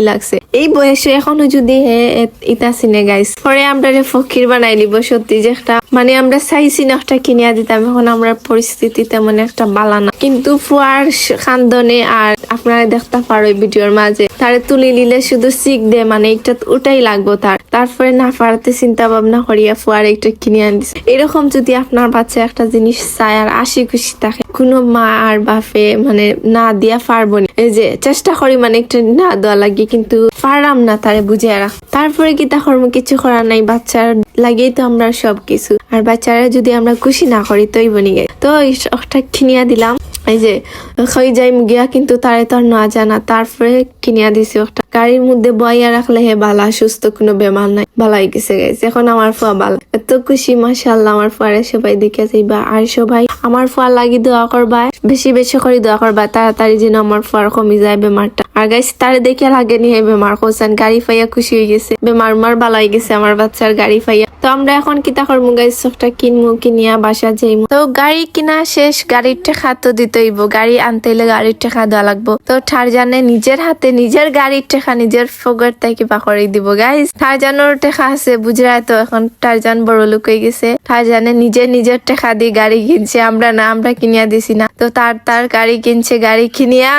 লাগছে। এই বয়সে এখনো যদি ইতা চিনে গাইস, পরে আমরা ফকির বানাই লিব। সত্যি যে একটা মানে আমরা চাইছি না একটা কিনিয়া দিতাম, এখন আমরা পরিস্থিতি তেমন একটা বালা না। কিন্তু ফুয়ার খান্দনে আর আপনারা দেখতে পারো ভিডিওর মাঝে তারে তুলি নিলে শুধু চিক দে মানে একটা ওটাই লাগবো তারপরে না পারতে চিন্তা ভাবনা করিয়া ফুয়ার একটা কিনে আনছে। এরকম যদি আপনার বাচ্চা একটা জিনিস চায় আর আশি খুশি থাকে, কোনো মা আর বাপে মানে না দিয়া পারবো না। এই যে চেষ্টা করি মানে একটা না দেওয়া লাগে, কিন্তু পারলাম না তারে বুঝিয়ে রাখ। তারপরে কি তখন কিছু করার নাই, বাচ্চার লাগেই তো আমরা সবকিছু। আর বাচ্চারা যদি আমরা খুশি না করি তোই বনি গে। তো একটা কিনিয়া দিলাম, এই যে খাই যাই গিয়া, কিন্তু তারে তো আর না জানা। তারপরে কিনিয়া দিছি একটা, গাড়ির মধ্যে বইয়া রাখলে হে বালা, সুস্থ, কোনো বেমার নাই, বালাই গেছে গেছে। এখন আমার ফুয়া বালা, এত খুশি মাশাআল্লাহ। আমার ফুয়ারে সবাই দেখে যাইবা, আর সবাই আমার ফুয়ার লাগি দোয়া করবা, বেশি বেশি করে দোয়া করবা তাড়াতাড়ি যেন আমার ফুয়ার কমে যায় বেমারটা। আর গাইস তারে দেখে লাগে নি বেমার কোসান, গাড়ি পাইয়া খুশি হয়ে গেছে, বেমার বালাই গেছে আমার বাচ্চার গাড়ি পাইয়া। তো আমরা এখন কিতা করবো গাইস, একটা কিনবো, কিনিয়া বাসা যাইমু। তো গাড়ি কিনা শেষ, গাড়ির টাকা তো দিতে হইব, গাড়ি আনতে হইলে গাড়ির টাকা দেওয়া লাগবো। তো টারজানে নিজের হাতে নিজের গাড়ির টাকা নিজের ফগর থেকে পাকড়াই দিব গাইস। টারজানোর টাকা আছে বুঝরা, তো এখন টারজান বড় লোক হয়ে গেছে। টারজানে নিজের টাকা দিয়ে গাড়ি কিনছে, আমরা না, আমরা কিনিয়া দিছি না। তো তার গাড়ি কিনছে, গাড়ি কিনিয়া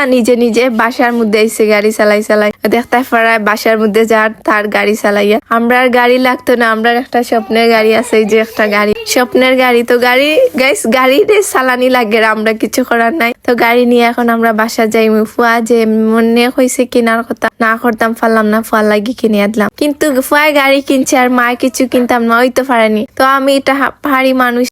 নিজে বাসার মধ্যে আইসে গাড়ি চালাই দেখতে পারায় বাসার মধ্যে যার তার গাড়ি চালাইয়া। আমরা আর গাড়ি লাগতো না, আমরা একটা স্বপ্নের গাড়ি আছে, এই যে একটা গাড়ি, স্বপ্নের গাড়ি। তো গাড়ি গাইস গাড়িতে চালানি লাগে, আমরা কিছু করার নাই। তো গাড়ি নিয়ে এখন আমরা বাসা যাই। ফুয়া যে মনে হয়েছে কেনার কথা, না করতাম পারলাম না, ফুয়ার লাগি কিনিয়া দিলাম। কিন্তু ফুয়া গাড়ি কিনছে আর মা কিছু কিনতাম না, ওই তো পারেনি। তো আমি এটা পাহাড়ি মানুষ,